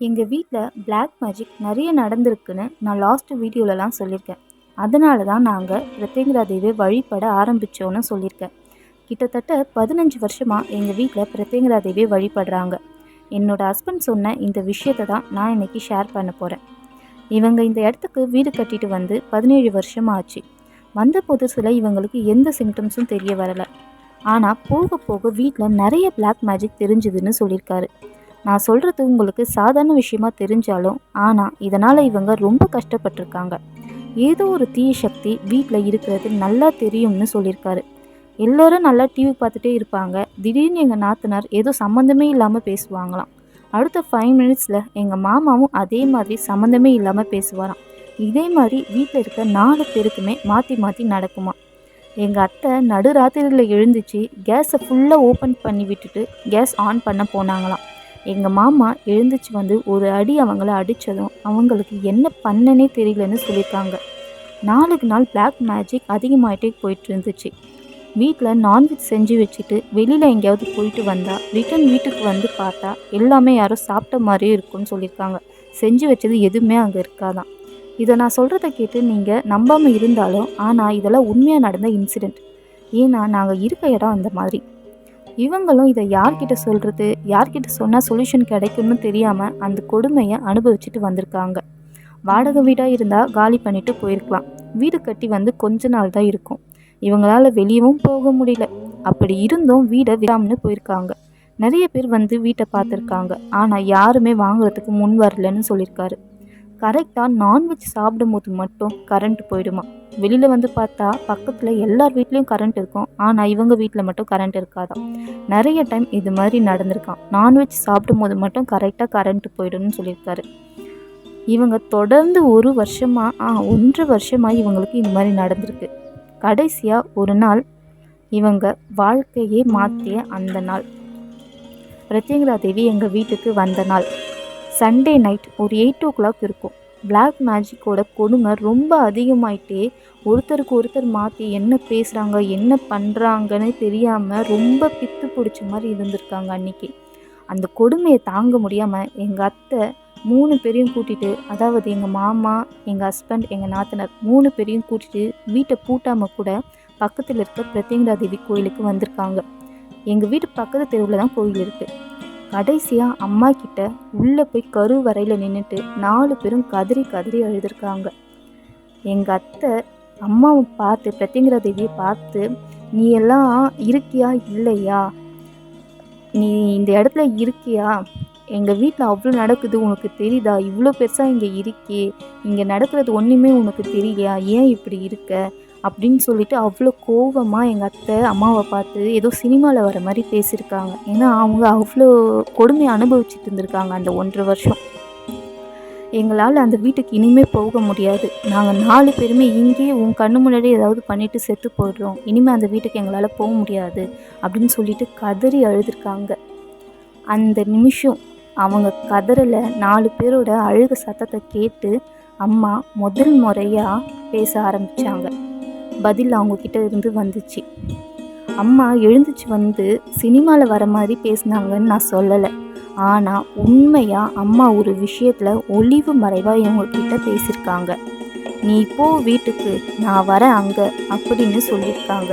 எங்கள் வீட்டில் black magic நிறைய நடந்திருக்குன்னு நான் லாஸ்ட் வீடியோலலாம் சொல்லியிருக்கேன். அதனால தான் நாங்கள் பிரத்யங்கரா தேவியை வழிபட ஆரம்பித்தோன்னு சொல்லியிருக்கேன். கிட்டத்தட்ட 15 வருஷமாக எங்கள் வீட்டில் பிரத்யங்கரா தேவியை வழிபடுறாங்க. என்னோடய ஹஸ்பண்ட் சொன்ன இந்த விஷயத்தை தான் நான் இன்றைக்கி ஷேர் பண்ண போகிறேன். இவங்க இந்த இடத்துக்கு வீடு கட்டிட்டு வந்து 17 வருஷமாக ஆச்சு. வந்த புதுசில் இவங்களுக்கு எந்த சிம்டம்ஸும் தெரிய வரலை. ஆனால் போக போக வீட்டில் நிறைய பிளாக் மேஜிக் தெரிஞ்சுதுன்னு சொல்லியிருக்காரு. நான் சொல்கிறது உங்களுக்கு சாதாரண விஷயமா தெரிஞ்சாலும் ஆனால் இதனால் இவங்க ரொம்ப கஷ்டப்பட்டிருக்காங்க. ஏதோ ஒரு தீய சக்தி வீட்டில் இருக்கிறது நல்லா தெரியும்னு சொல்லியிருக்காரு. எல்லோரும் நல்லா டிவி பார்த்துட்டே இருப்பாங்க. திடீர்னு எங்கள் நாத்தனார் ஏதோ சம்மந்தமே இல்லாமல் பேசுவாங்களாம். அடுத்த 5 மினிட்ஸில் எங்கள் மாமாவும் அதே மாதிரி சம்மந்தமே இல்லாமல் பேசுவாராம். இதே மாதிரி வீட்டில் இருக்க 4 பேருக்குமே மாற்றி மாற்றி நடக்குமா. எங்கள் அத்தை நடுராத்திரியில் எழுந்துச்சு கேஸை ஃபுல்லாக ஓப்பன் பண்ணி விட்டுட்டு கேஸ் ஆன் பண்ண போனாங்களாம். எங்கள் மாமா எழுந்துச்சு வந்து ஒரு அடி அவங்கள அடித்ததும் அவங்களுக்கு என்ன பண்ணனே தெரியலன்னு சொல்லியிருக்காங்க. நாளுக்கு நாள் பிளாக் மேஜிக் அதிகமாகிட்டே போயிட்டு இருந்துச்சு. வீட்டில் நான்வெஜ் செஞ்சு வச்சுட்டு வெளியில் எங்கேயாவது போயிட்டு வந்தால் ரிட்டன் வீட்டுக்கு வந்து பார்த்தா எல்லாமே யாரோ சாப்பிட்ட மாதிரியே இருக்கும்னு சொல்லியிருக்காங்க. செஞ்சு வச்சது எதுவுமே அங்கே இருக்காதான். இதை நான் சொல்கிறத கேட்டு நீங்கள் நம்பாமல் இருந்தாலும் ஆனால் இதெல்லாம் உண்மையாக நடந்த இன்சிடெண்ட். ஏன்னா நாங்கள் இருக்க இடம் அந்த மாதிரி. இவங்களும் இதை யார்கிட்ட சொல்கிறது, யார்கிட்ட சொன்னால் சொல்யூஷன் கிடைக்கும்னு தெரியாமல் அந்த கொடுமையை அனுபவிச்சுட்டு வந்திருக்காங்க. வாடகை வீடாக இருந்தால் காலி பண்ணிட்டு போயிருக்கலாம். வீடு கட்டி வந்து கொஞ்ச நாள் தான் இருக்கும். இவங்களால் வெளியவும் போக முடியல. அப்படி இருந்தும் வீடை விடாமனு போயிருக்காங்க. நிறைய பேர் வந்து வீட்டை பார்த்துருக்காங்க. ஆனால் யாருமே வாங்குறதுக்கு முன் வரலன்னு சொல்லியிருக்காரு. கரெக்டாக நான்வெஜ் சாப்பிடும் போது மட்டும் கரண்ட் போயிடுமா. வெளியில் வந்து பார்த்தா பக்கத்தில் எல்லார் வீட்லேயும் கரண்ட் இருக்கும். ஆனால் இவங்க வீட்டில் மட்டும் கரண்ட் இருக்காதான். நிறைய டைம் இது மாதிரி நடந்திருக்கான். நான்வெஜ் சாப்பிடும் போது மட்டும் கரெக்டாக கரண்ட் போயிடும்னு சொல்லியிருக்காரு. இவங்க தொடர்ந்து 1 வருஷமாக 1.5 வருஷமாக இவங்களுக்கு இது மாதிரி நடந்திருக்கு. கடைசியாக ஒரு நாள் இவங்க வாழ்க்கையே மாற்றிய அந்த நாள், பிரத்யங்கரா தேவி எங்கள் வீட்டுக்கு வந்த நாள் சண்டே நைட் ஒரு 8 o'clock இருக்கும். பிளாக் மேஜிக்கோட கொடுமை ரொம்ப அதிகமாயிட்டே ஒருத்தருக்கு ஒருத்தர் மாற்றி என்ன பேசுகிறாங்க என்ன பண்ணுறாங்கன்னு தெரியாமல் ரொம்ப பித்து பிடிச்ச மாதிரி இருந்திருக்காங்க அன்றைக்கி. அந்த கொடுமையை தாங்க முடியாமல் எங்கள் அத்தை 3 பேரையும் கூட்டிகிட்டு, அதாவது எங்கள் மாமா, எங்கள் ஹஸ்பண்ட், எங்கள் நாத்தனார் 3 பேரையும் கூட்டிகிட்டு வீட்டை பூட்டாமல் கூட பக்கத்தில் இருக்க பிரத்யங்கரா தேவி கோயிலுக்கு வந்திருக்காங்க. எங்கள் வீட்டு பக்கத்து தெருவில் தான் கோயில் இருக்குது. கடைசியாக அம்மா கிட்ட உள்ளே போய் கருவறையில் நின்றுட்டு 4 பேரும் கதறி கதறி அழுதுருக்காங்க. எங்கள் அத்தை அம்மாவை பார்த்து, பிரத்யங்கரா தேவியை பார்த்து, நீ எல்லாம் இருக்கியா இல்லையா, நீ இந்த இடத்துல இருக்கியா, எங்கள் வீட்டில் அவ்வளோ நடக்குது உனக்கு தெரியுதா, இவ்வளோ பெருசாக இங்கே இருக்கே, இங்கே நடக்கிறது ஒன்றுமே உனக்கு தெரியலையா, ஏன் இப்படி இருக்க அப்படின்னு சொல்லிட்டு அவ்வளோ கோபமாக எங்கள் அத்தை அம்மாவை பார்த்து ஏதோ சினிமாவில் வர மாதிரி பேசியிருக்காங்க. ஏன்னா அவங்க அவ்வளோ கொடுமையை அனுபவிச்சுட்டு இருந்திருக்காங்க அந்த 1.5 வருஷம். எங்களால் அந்த வீட்டுக்கு இனிமேல் போக முடியாது, நாங்கள் 4 பேருமே இங்கேயே உன் கண்ணு முன்னாடி ஏதாவது பண்ணிவிட்டு செத்து போயிடுறோம், இனிமேல் அந்த வீட்டுக்கு எங்களால் போக முடியாது அப்படின்னு சொல்லிட்டு கதறி அழுதுருக்காங்க. அந்த நிமிஷம் அவங்க கதறலை 4 பேரோட அழுக சத்தத்தை கேட்டு அம்மா முதல் முறையாக பேச ஆரம்பித்தாங்க. பதில் அவங்கக்கிட்ட இருந்து வந்துச்சு. அம்மா எழுந்துச்சு வந்து சினிமாவில் வர மாதிரி பேசினாங்கன்னு நான் சொல்லலை. ஆனால் உண்மையாக அம்மா ஒரு விஷயத்தில் ஒளிவு மறைவாக இவங்கக்கிட்ட பேசியிருக்காங்க. நீ போ வீட்டுக்கு, நான் வரேன் அங்கே அப்படின்னு சொல்லியிருக்காங்க.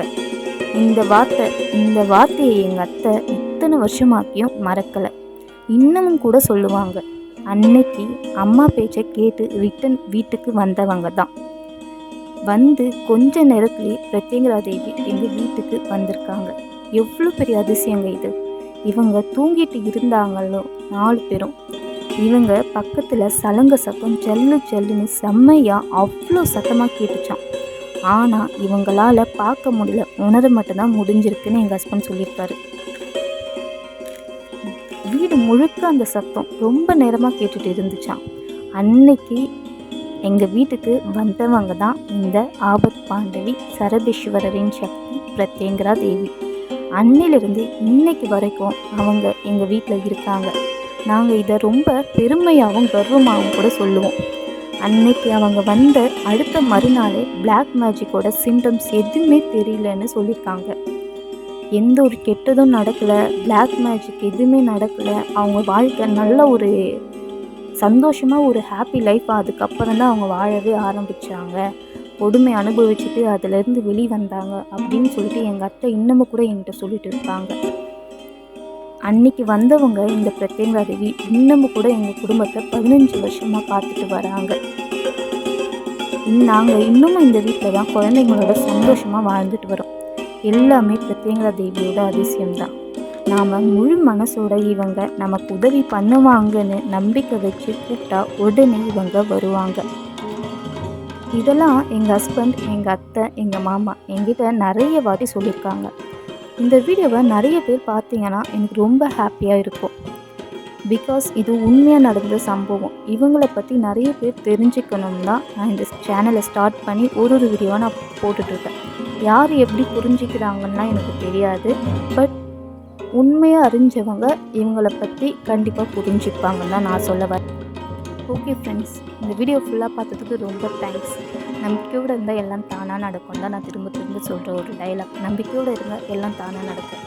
இந்த வார்த்தையை எங்கள் அத்தை இத்தனை வருஷமாக்கியும் மறக்கலை. இன்னமும் கூட சொல்லுவாங்க. அன்னைக்கு அம்மா பேச்சை கேட்டு ரிட்டன் வீட்டுக்கு வந்தவங்க தான். வந்து கொஞ்ச நேரத்துலேயே பிரத்யங்கரா தேவி எங்கள் வீட்டுக்கு வந்திருக்காங்க. எவ்வளோ பெரிய அதிசயங்க இது. இவங்க தூங்கிட்டு இருந்தாங்களோ 4 பேரும். இவங்க பக்கத்தில் சலங்க சத்தம் ஜல்லு ஜல்லுன்னு செம்மையாக அவ்வளோ சத்தமாக கேட்டுச்சான். ஆனால் இவங்களால் பார்க்க முடியல, உணர மட்டும்தான் முடிஞ்சிருக்குன்னு எங்கள் ஹஸ்பண்ட் சொல்லியிருக்காரு. வீடு முழுக்க அந்த சத்தம் ரொம்ப நேரமாக கேட்டுட்டு இருந்துச்சான். அன்னைக்கு எங்கள் வீட்டுக்கு வந்தவங்க தான் இந்த ஆபத் பாண்டவி சரபேஸ்வரரின் சக்தி பிரத்யங்கரா தேவி. அன்னிலிருந்து இன்னைக்கு வரைக்கும் அவங்க எங்கள் வீட்டில் இருக்காங்க. நாங்கள் இதை ரொம்ப பெருமையாகவும் கர்வமாகவும் கூட சொல்லுவோம். அன்னைக்கு அவங்க வந்த அடுத்த மறுநாளே பிளாக் மேஜிக்கோட சிம்டம்ஸ் எதுவுமே தெரியலன்னு சொல்லியிருக்காங்க. எந்த ஒரு கெட்டதும் நடக்கலை, பிளாக் மேஜிக் எதுவுமே நடக்கலை. அவங்க வாழ்க்கை நல்ல ஒரு சந்தோஷமாக ஒரு ஹாப்பி லைஃப் அதுக்கப்புறம் தான் அவங்க வாழவே ஆரம்பித்தாங்க, கொடுமை அனுபவிச்சுட்டு அதிலேருந்து வெளி வந்தாங்க அப்படின்னு சொல்லிட்டு எங்கள் அத்தை இன்னமும் கூட என்கிட்ட சொல்லிட்டு இருக்காங்க. அன்னைக்கு வந்தவங்க இந்த பிரத்யங்கரா தேவி இன்னமும் கூட எங்கள் குடும்பத்தை 15 வருஷமாக பார்த்துட்டு வராங்க. நாங்கள் இன்னமும் இந்த வீட்டில் தான் குழந்தைங்களோட சந்தோஷமாக வாழ்ந்துட்டு வரோம். எல்லாமே பிரத்யங்கரா தேவியோட அதிசயம்தான். நாம் முழு மனசோட இவங்க நமக்கு உதவி பண்ணுவாங்கன்னு நம்பிக்கை வச்சு கூப்பிட்டா உடனே இவங்க வருவாங்க. இதெல்லாம் எங்கள் ஹஸ்பண்ட், எங்கள் அத்தை, எங்கள் மாமா என்கிட்ட நிறைய வாட்டி சொல்லியிருக்காங்க. இந்த வீடியோவை நிறைய பேர் பார்த்தீங்கன்னா எனக்கு ரொம்ப ஹாப்பியாக இருக்கும். பிகாஸ் இது உண்மையாக நடந்த சம்பவம். இவங்களை பற்றி நிறைய பேர் தெரிஞ்சுக்கணும் தான் நான் இந்த சேனலை ஸ்டார்ட் பண்ணி ஒரு வீடியோவாக நான் போட்டுட்ருக்கேன். யார் எப்படி புரிஞ்சுக்கிறாங்கன்னா எனக்கு தெரியாது. பட் உண்மையாக அறிஞ்சவங்க இவங்களை பற்றி கண்டிப்பாக புரிஞ்சுப்பாங்கன்னு தான் நான் சொல்ல வரேன். ஓகே ஃப்ரெண்ட்ஸ், இந்த வீடியோ ஃபுல்லாக பார்த்ததுக்கு ரொம்ப தேங்க்ஸ். நம்பிக்கையோடு இருந்தால் எல்லாம் தானாக நடக்கும் தான் நான் திரும்ப திரும்ப சொல்கிற ஒரு டைலாக். நம்பிக்கையோடு இருந்தால் எல்லாம் தானாக நடக்கும்.